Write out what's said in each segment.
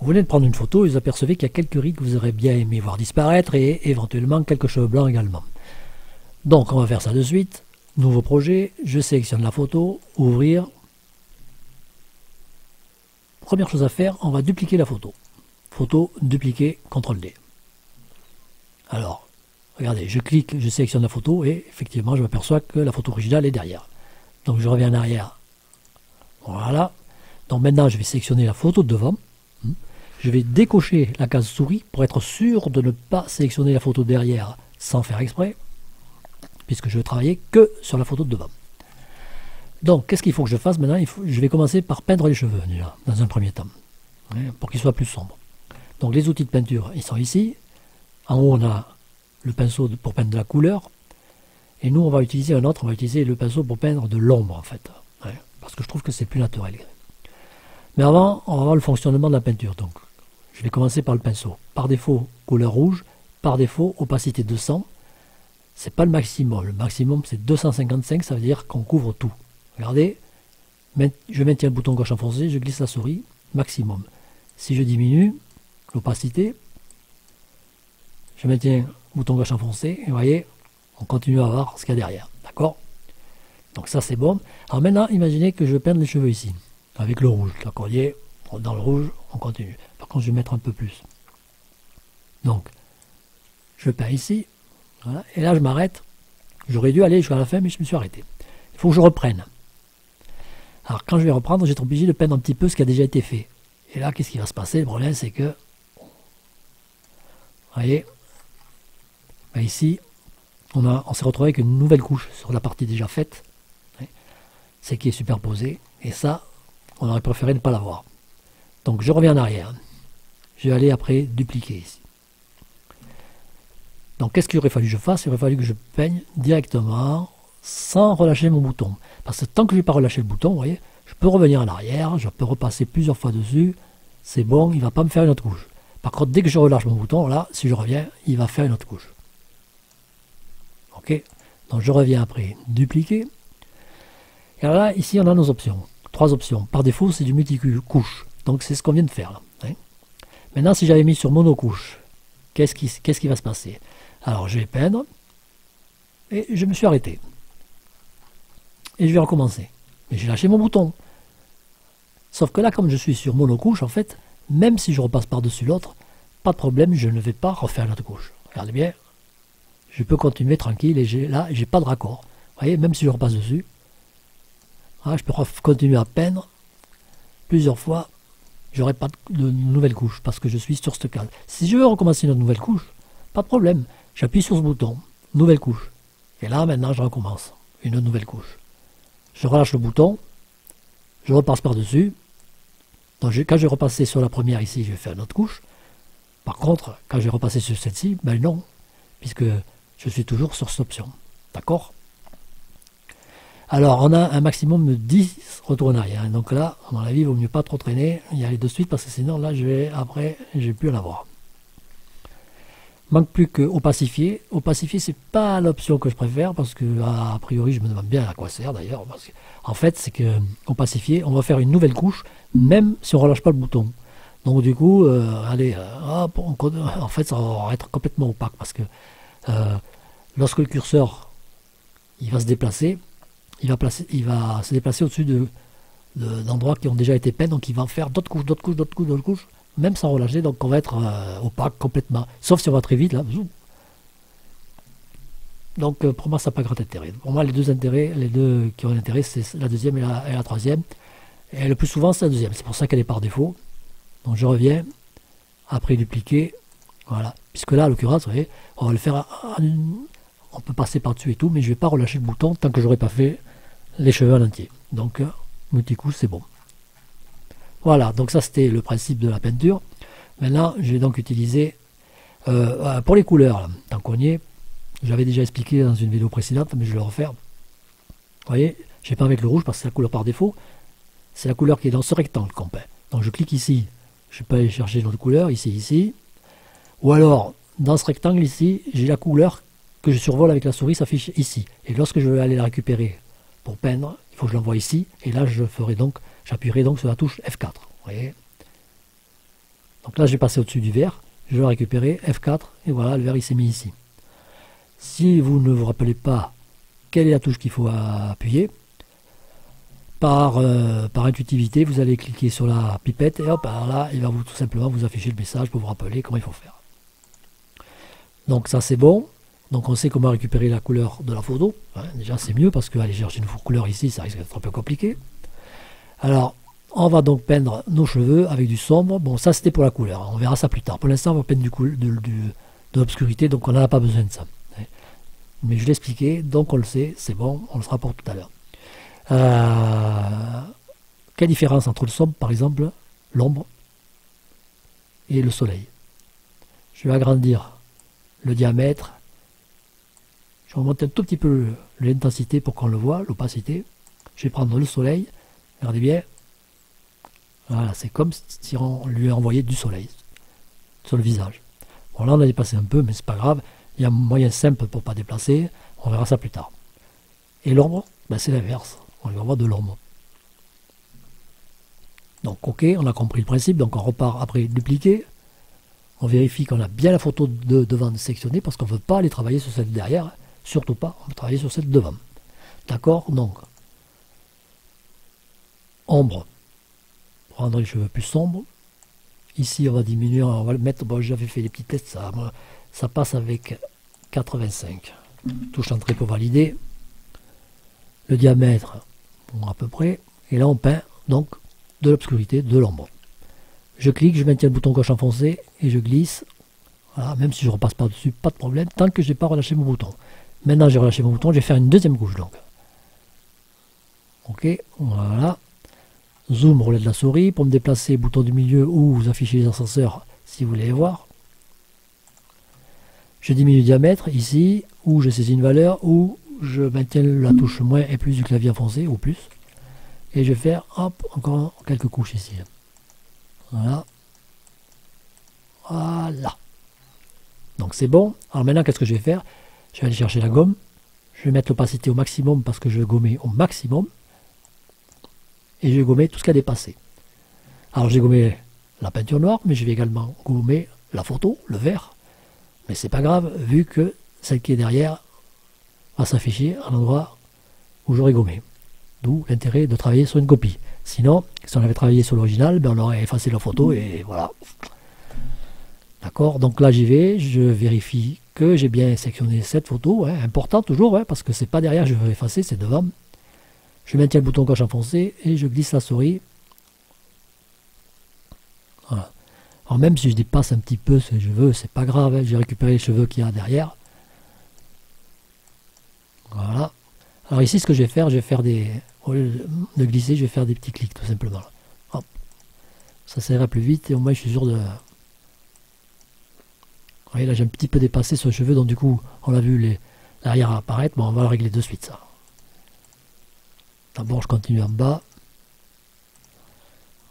Vous venez de prendre une photo et vous apercevez qu'il y a quelques rides que vous aurez bien aimé voir disparaître et éventuellement quelques cheveux blancs également. Donc on va faire ça de suite. Nouveau projet, je sélectionne la photo, ouvrir. Première chose à faire, on va dupliquer la photo. Photo, dupliquer, CTRL D. Alors, regardez, je clique, je sélectionne la photo et effectivement je m'aperçois que la photo originale est derrière. Donc je reviens en arrière. Voilà. Donc maintenant je vais sélectionner la photo de devant. Je vais décocher la case souris pour être sûr de ne pas sélectionner la photo derrière sans faire exprès, puisque je vais travailler que sur la photo de devant. Donc qu'est-ce qu'il faut que je fasse maintenant? Je vais commencer par peindre les cheveux déjà, dans un premier temps, pour qu'ils soient plus sombres. Donc les outils de peinture, ils sont ici. En haut, on a le pinceau pour peindre de la couleur. Et nous, on va utiliser un autre, on va utiliser le pinceau pour peindre de l'ombre, en fait. Parce que je trouve que c'est plus naturel. Mais avant, on va voir le fonctionnement de la peinture. Donc, je vais commencer par le pinceau. Par défaut, couleur rouge. Par défaut, opacité 200. C'est pas le maximum. Le maximum, c'est 255. Ça veut dire qu'on couvre tout. Regardez. Je maintiens le bouton gauche enfoncé. Je glisse la souris. Maximum. Si je diminue l'opacité, je maintiens le bouton gauche enfoncé. Et vous voyez, on continue à voir ce qu'il y a derrière. D'accord? Donc ça, c'est bon. Alors maintenant, imaginez que je peins les cheveux ici. Avec le rouge. D'accord? Dans le rouge, on continue. Par contre, je vais mettre un peu plus. Donc, je peins ici. Voilà, et là, je m'arrête. J'aurais dû aller jusqu'à la fin, mais je me suis arrêté. Il faut que je reprenne. Alors, quand je vais reprendre, j'ai obligé de peindre un petit peu ce qui a déjà été fait. Et là, qu'est-ce qui va se passer? Le problème, c'est que, vous voyez, ben ici, on s'est retrouvé avec une nouvelle couche sur la partie déjà faite. C'est qui est superposée. Et ça, on aurait préféré ne pas l'avoir. Donc, je reviens en arrière. Je vais aller après dupliquer ici. Donc, qu'est-ce qu'il aurait fallu que je fasse? Il aurait fallu que je peigne directement sans relâcher mon bouton. Parce que tant que je n'ai pas relâché le bouton, vous voyez, je peux revenir en arrière, je peux repasser plusieurs fois dessus. C'est bon, il ne va pas me faire une autre couche. Par contre, dès que je relâche mon bouton, là, si je reviens, il va faire une autre couche. Ok? Donc, je reviens après dupliquer. Et alors là, ici, on a nos options. 3 options. Par défaut, c'est du multicouche. Donc, c'est ce qu'on vient de faire. Là, Maintenant, si j'avais mis sur monocouche, qu'est-ce qui va se passer? Alors, je vais peindre. Et je me suis arrêté. Et je vais recommencer. Mais j'ai lâché mon bouton. Sauf que là, comme je suis sur monocouche, en fait, même si je repasse par-dessus l'autre, pas de problème, je ne vais pas refaire l'autre couche. Regardez bien. Je peux continuer tranquille et là, j'ai pas de raccord. Vous voyez, même si je repasse dessus, je peux continuer à peindre plusieurs fois. J'aurai pas de nouvelle couche parce que je suis sur cette case. Si je veux recommencer une nouvelle couche, pas de problème. J'appuie sur ce bouton, nouvelle couche. Et là, maintenant, je recommence une nouvelle couche. Je relâche le bouton, je repasse par-dessus. Donc, quand je vais repasser sur la première ici, je vais faire une autre couche. Par contre, quand je vais repasser sur celle-ci, ben non, puisque je suis toujours sur cette option. D'accord? Alors, on a un maximum de 10 retours en arrière. Donc là, à mon avis, il vaut mieux pas trop traîner, y aller de suite, parce que sinon, là, je vais plus en avoir. Manque plus que opacifier. Opacifier, c'est pas l'option que je préfère, parce que, a priori, je me demande bien à quoi ça sert d'ailleurs. En fait, c'est que opacifier, on va faire une nouvelle couche, même si on relâche pas le bouton. Donc du coup, en fait, ça va être complètement opaque, parce que lorsque le curseur il va se déplacer, il va se déplacer au-dessus d'endroits qui ont déjà été peints, donc il va faire d'autres couches, même sans relâcher, donc on va être opaque complètement, sauf si on va très vite là. Donc pour moi ça n'a pas grand intérêt. Pour moi les deux qui ont intérêt, c'est la deuxième et la troisième, et le plus souvent c'est la deuxième, c'est pour ça qu'elle est par défaut. Donc je reviens, après dupliquer, voilà, puisque là en l'occurrence, vous voyez, on va le faire on peut passer par-dessus et tout, mais je ne vais pas relâcher le bouton tant que j'aurai pas fait les cheveux en entier. Donc, multicouche, c'est bon. Voilà, donc ça c'était le principe de la peinture. Maintenant, je vais donc utiliser, pour les couleurs, là, tant qu'on y est, j'avais déjà expliqué dans une vidéo précédente, mais je vais le refaire. Vous voyez, je n'ai pas avec le rouge parce que c'est la couleur par défaut. C'est la couleur qui est dans ce rectangle qu'on peint. Donc je clique ici, je peux aller chercher une autre couleur, ici. Ou alors, dans ce rectangle ici, j'ai la couleur que je survole avec la souris s'affiche ici. Et lorsque je vais aller la récupérer pour peindre, il faut que je l'envoie ici. Et là, j'appuierai donc sur la touche F4. Vous voyez? Donc là, j'ai passé au-dessus du vert, je vais récupérer F4, et voilà, le vert il s'est mis ici. Si vous ne vous rappelez pas quelle est la touche qu'il faut appuyer, par intuitivité, vous allez cliquer sur la pipette, et hop, alors là, il va tout simplement vous afficher le message pour vous rappeler comment il faut faire. Donc ça c'est bon, donc on sait comment récupérer la couleur de la photo, hein. Déjà c'est mieux parce qu'aller chercher une couleur ici, ça risque d'être un peu compliqué. Alors, on va donc peindre nos cheveux avec du sombre. Bon, ça c'était pour la couleur, on verra ça plus tard. Pour l'instant, on va peindre de l'obscurité, donc on n'en a pas besoin de ça. Mais je l'ai expliqué, donc on le sait, c'est bon, on le fera pour tout à l'heure. Quelle différence entre le sombre, par exemple, l'ombre et le soleil? Je vais agrandir le diamètre. Je vais monter un tout petit peu l'intensité pour qu'on le voit, l'opacité. Je vais prendre le soleil, regardez bien. Voilà, c'est comme si on lui a envoyé du soleil sur le visage. Bon, là on a dépassé un peu, mais c'est pas grave. Il y a un moyen simple pour ne pas déplacer. On verra ça plus tard. Et l'ombre, ben c'est l'inverse. On va avoir de l'ombre. Donc ok, on a compris le principe. Donc on repart après dupliquer. On vérifie qu'on a bien la photo de devant sélectionnée parce qu'on ne veut pas aller travailler sur celle derrière. Surtout pas, on veut travailler sur celle devant. D'accord? Donc, ombre. Prendre les cheveux plus sombres. Ici, on va diminuer, on va le mettre. Bon, j'avais fait des petits tests, ça passe avec 85. Touche entrée pour valider. Le diamètre, bon, à peu près. Et là, on peint donc de l'obscurité, de l'ombre. Je clique, je maintiens le bouton gauche enfoncé et je glisse. Voilà, même si je repasse par-dessus, pas de problème, tant que je n'ai pas relâché mon bouton. Maintenant, j'ai relâché mon bouton, je vais faire une deuxième couche donc. Ok, voilà. Zoom, relais de la souris. Pour me déplacer, bouton du milieu ou vous affichez les ascenseurs si vous voulez les voir. Je diminue le diamètre ici, ou je saisis une valeur, ou je maintiens la touche moins et plus du clavier enfoncé, ou plus. Et je vais faire, hop, encore quelques couches ici. Voilà. Voilà. Donc c'est bon. Alors maintenant, qu'est-ce que je vais faire? Je vais aller chercher la gomme. Je vais mettre l'opacité au maximum parce que je vais gommer au maximum. Et je vais gommer tout ce qui a dépassé. Alors j'ai gommé la peinture noire, mais je vais également gommer la photo, le vert. Mais c'est pas grave, vu que celle qui est derrière va s'afficher à l'endroit où j'aurais gommé. D'où l'intérêt de travailler sur une copie. Sinon, si on avait travaillé sur l'original, ben on aurait effacé la photo et voilà. D'accord, donc là j'y vais, je vérifie que j'ai bien sélectionné cette photo, hein, important toujours, hein, parce que c'est pas derrière que je veux effacer, c'est devant. Je maintiens le bouton gauche enfoncé et je glisse la souris. Voilà. Alors même si je dépasse un petit peu ce cheveux, c'est pas grave, hein, j'ai récupéré les cheveux qu'il y a derrière. Voilà. Alors ici ce que je vais faire au lieu de glisser, je vais faire des petits clics tout simplement. Hop. Ça ira plus vite et au moins je suis sûr de... Vous voyez là j'ai un petit peu dépassé ce cheveu, donc du coup on a vu l'arrière apparaître, bon on va le régler de suite ça. D'abord je continue en bas.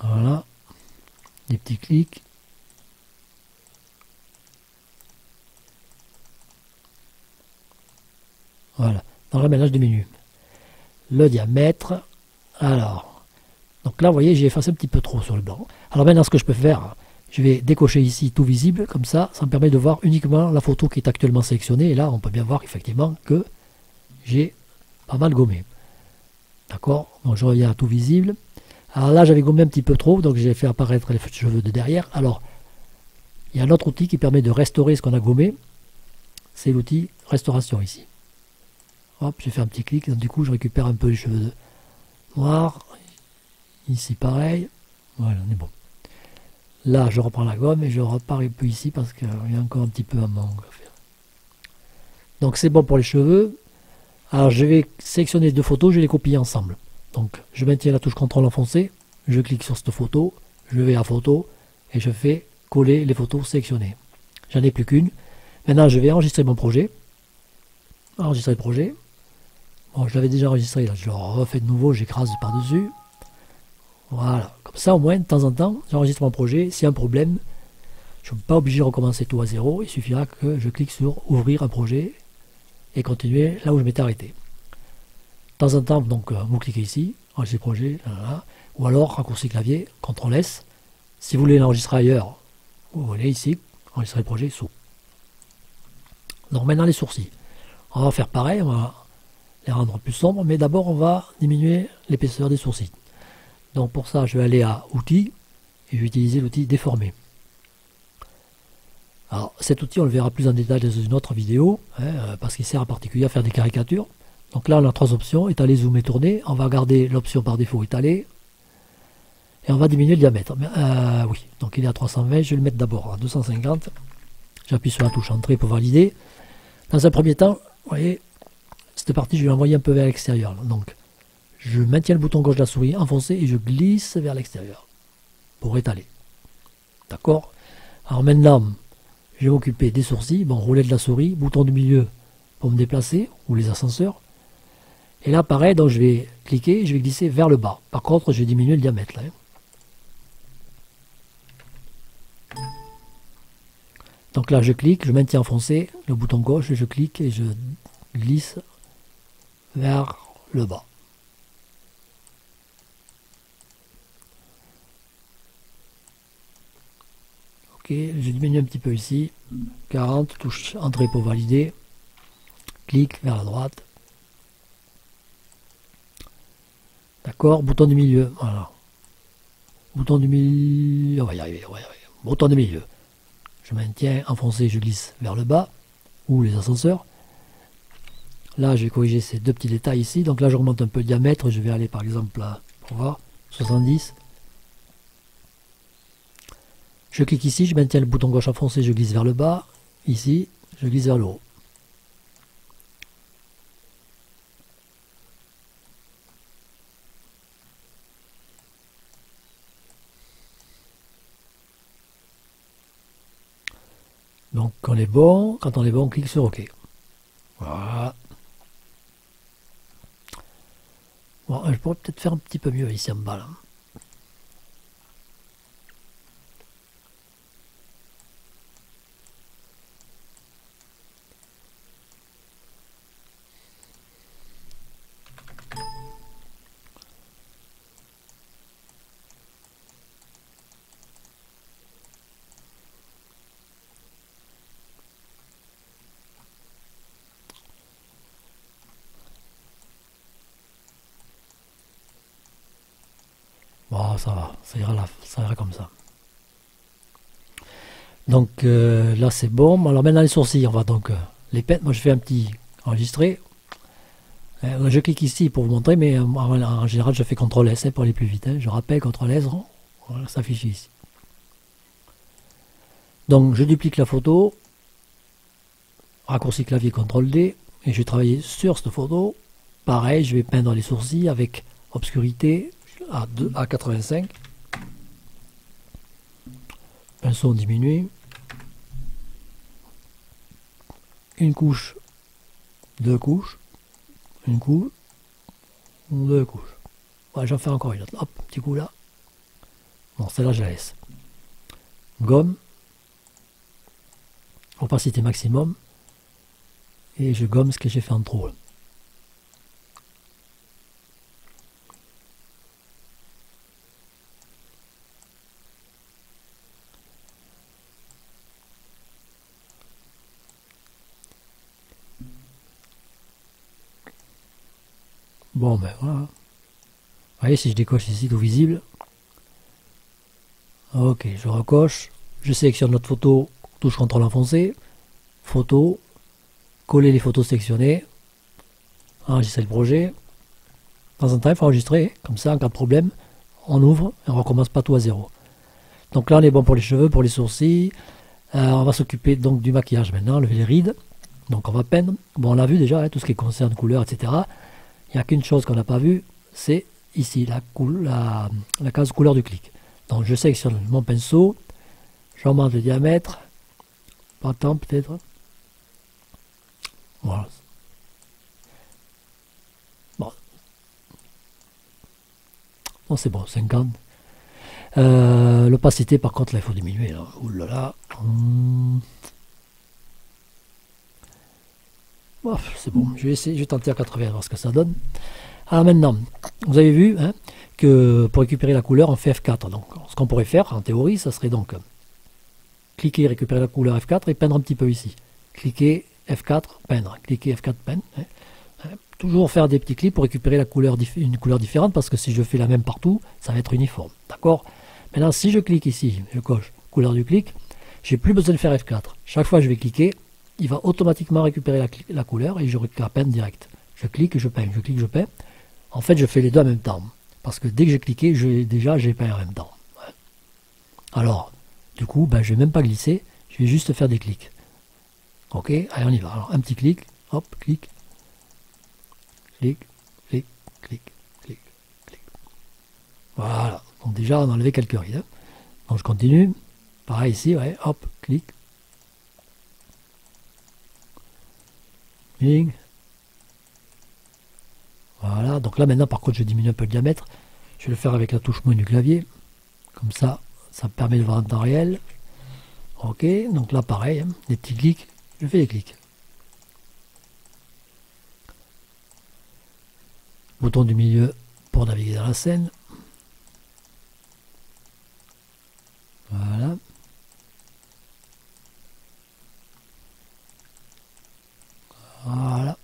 Voilà. Des petits clics. Voilà. Donc là maintenant je diminue le diamètre. Alors, donc là vous voyez j'ai effacé un petit peu trop sur le blanc. Alors maintenant ce que je peux faire, je vais décocher ici tout visible, comme ça me permet de voir uniquement la photo qui est actuellement sélectionnée. Et là on peut bien voir effectivement que j'ai pas mal gommé. D'accord, donc je reviens à tout visible. Alors là j'avais gommé un petit peu trop, donc j'ai fait apparaître les cheveux de derrière. Alors il y a un autre outil qui permet de restaurer ce qu'on a gommé, c'est l'outil restauration ici. Hop, j'ai fait un petit clic, donc du coup je récupère un peu les cheveux noirs. Ici pareil, voilà, on est bon. Là je reprends la gomme et je repars un peu ici parce qu'il y a encore un petit peu un manque à faire. Donc c'est bon pour les cheveux. Alors je vais sélectionner deux photos, je vais les copier ensemble. Donc je maintiens la touche CTRL enfoncée, je clique sur cette photo, je vais à photo et je fais coller les photos sélectionnées. J'en ai plus qu'une. Maintenant je vais enregistrer mon projet. Enregistrer le projet. Bon, je l'avais déjà enregistré, là je le refais de nouveau, j'écrase par-dessus. Voilà, comme ça au moins de temps en temps, j'enregistre mon projet. S'il y a un problème, je ne suis pas obligé de recommencer tout à zéro, il suffira que je clique sur ouvrir un projet et continuer là où je m'étais arrêté. De temps en temps, donc, vous cliquez ici, enregistrer projet, là, ou alors raccourci clavier, CTRL S. Si vous voulez l'enregistrer ailleurs, Vous voyez ici, enregistrer le projet sous. Donc maintenant les sourcils. On va faire pareil, on va les rendre plus sombres, mais d'abord on va diminuer l'épaisseur des sourcils. Donc pour ça, je vais aller à Outils, et je vais utiliser l'outil Déformer. Alors cet outil, on le verra plus en détail dans une autre vidéo, parce qu'il sert en particulier à faire des caricatures. Donc là, on a trois options, étaler, zoomer, tourner. On va garder l'option par défaut étaler, et on va diminuer le diamètre. Oui, donc il est à 320, je vais le mettre d'abord à 250. J'appuie sur la touche Entrée pour valider. Dans un premier temps, vous voyez, cette partie, je vais l'envoyer un peu vers l'extérieur. Donc, je maintiens le bouton gauche de la souris enfoncé et je glisse vers l'extérieur pour étaler. D'accord? Alors maintenant, je vais m'occuper des sourcils. Bon, rouler de la souris, bouton du milieu pour me déplacer, ou les ascenseurs. Et là, pareil, donc je vais cliquer et je vais glisser vers le bas. Par contre, je vais diminuer le diamètre. Là, Donc là, je clique, je maintiens enfoncé le bouton gauche, je clique et je glisse vers le bas. Ok, je diminue un petit peu ici. 40, touche Entrée pour valider. Clique vers la droite. D'accord, bouton du milieu. Voilà. Bouton du milieu. On va y arriver, on va y arriver. Bouton du milieu. Je maintiens enfoncé, je glisse vers le bas, ou les ascenseurs. Là, je vais corriger ces deux petits détails ici. Donc là, j'augmente un peu le diamètre. Je vais aller par exemple à, pour voir, 70. Je clique ici, je maintiens le bouton gauche enfoncé, je glisse vers le bas. Ici, je glisse vers le haut. Donc quand on est bon, on clique sur OK. Voilà. Bon, je pourrais peut-être faire un petit peu mieux ici en bas là. Bon, ça va, ça ira comme ça. Donc là c'est bon. Alors maintenant les sourcils, on va donc les peindre. Moi je fais un petit enregistrer. Je clique ici pour vous montrer, mais en général je fais CTRL S pour aller plus vite. Je rappelle CTRL S, voilà, ça s'affiche ici. Donc je duplique la photo, raccourci clavier CTRL D, et je vais travailler sur cette photo. Pareil, je vais peindre les sourcils avec obscurité à 85. Pinceau diminué. Une couche, deux couches, une couche, deux couches. Ouais, j'en fais encore une autre. Hop, petit coup là. Bon, celle-là, je la laisse. Gomme. Opacité maximum. Et je gomme ce que j'ai fait en trop. Bon, ben voilà. Vous voyez, si je décoche ici, tout visible. Ok, je recoche. Je sélectionne notre photo, touche CTRL enfoncé. Photo. Coller les photos sélectionnées. Enregistrer le projet. De temps en temps, il faut enregistrer. Comme ça, en cas de problème, on ouvre et on recommence pas tout à zéro. Donc là, on est bon pour les cheveux, pour les sourcils. On va s'occuper donc du maquillage maintenant, lever les rides. Donc on va peindre. Bon, on l'a vu déjà, tout ce qui concerne couleur, etc. Il n'y a qu'une chose qu'on n'a pas vue, c'est ici, la case couleur du clic. Donc je sélectionne mon pinceau, j'augmente le diamètre, pas tant peut-être. Voilà. Bon, c'est bon, 50. L'opacité, par contre, là, il faut diminuer. Là. Ouh là là. Oh, c'est bon, je vais essayer, je vais tenter à 80, voir ce que ça donne. Alors maintenant, vous avez vu que pour récupérer la couleur, on fait F4. Donc, ce qu'on pourrait faire, en théorie, ça serait donc cliquer, récupérer la couleur F4 et peindre un petit peu ici. Cliquer F4, peindre. Cliquer F4, peindre. Toujours faire des petits clics pour récupérer une couleur différente, parce que si je fais la même partout, ça va être uniforme. D'accord? Maintenant, si je clique ici, je coche couleur du clic, j'ai plus besoin de faire F4. Chaque fois que je vais cliquer, il va automatiquement récupérer la couleur et je récupère peindre direct. Je clique et je peins, je clique, je peins. En fait, je fais les deux en même temps. Parce que dès que j'ai cliqué, j'ai peint en même temps. Alors, du coup, ben, je ne vais même pas glisser, je vais juste faire des clics. Ok, allez, on y va. Alors, un petit clic, hop, clic, clic, clic, clic, clic, clic. Voilà. Donc déjà, on a enlevé quelques rides. Donc je continue. Pareil ici, ouais, hop, clic. Clic. Voilà. Donc là, maintenant, par contre, je diminue un peu le diamètre. Je vais le faire avec la touche moins du clavier. Comme ça, ça me permet de voir en temps réel. Ok, donc là, pareil, hein, des petits clics. Je fais des clics. Bouton du milieu pour naviguer dans la scène. Voilà. Voilà.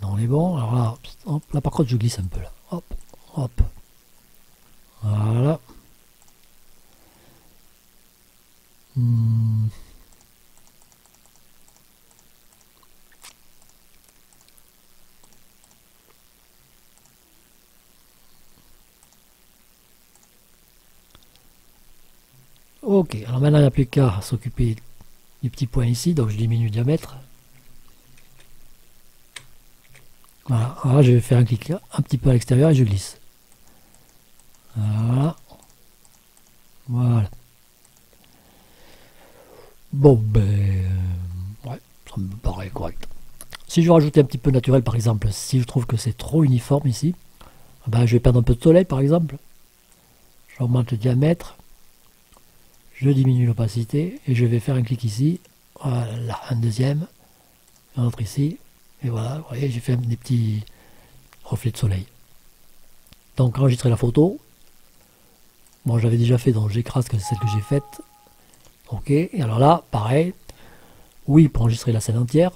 Non, on est bon. Alors là, hop, là par contre, je glisse un peu là. Hop, hop. Voilà. Ok, alors maintenant il n'y a plus qu'à s'occuper du petit point ici, donc je diminue le diamètre. Voilà, alors là je vais faire un clic un petit peu à l'extérieur et je glisse. Voilà. Voilà. Bon, ben... ouais, ça me paraît correct. Si je veux rajouter un petit peu naturel, par exemple, si je trouve que c'est trop uniforme ici, ben, je vais perdre un peu de soleil, par exemple. J'augmente le diamètre. Je diminue l'opacité et je vais faire un clic ici. Voilà, un deuxième. Un autre ici. Et voilà, vous voyez, j'ai fait des petits reflets de soleil. Donc, enregistrer la photo. Bon, j'avais déjà fait, donc j'écrase que c'est celle que j'ai faite. Ok, et alors là, pareil. Oui, pour enregistrer la scène entière.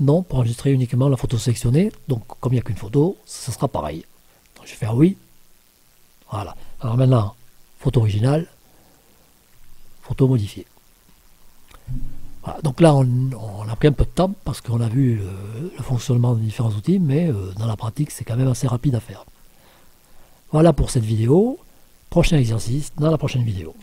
Non, pour enregistrer uniquement la photo sélectionnée. Donc, comme il n'y a qu'une photo, ça sera pareil. Donc, je vais faire oui. Voilà. Alors maintenant, photo originale. Photo modifiée. Voilà. Donc là, on a pris un peu de temps parce qu'on a vu le fonctionnement des différents outils, mais dans la pratique, c'est quand même assez rapide à faire. Voilà pour cette vidéo. Prochain exercice dans la prochaine vidéo.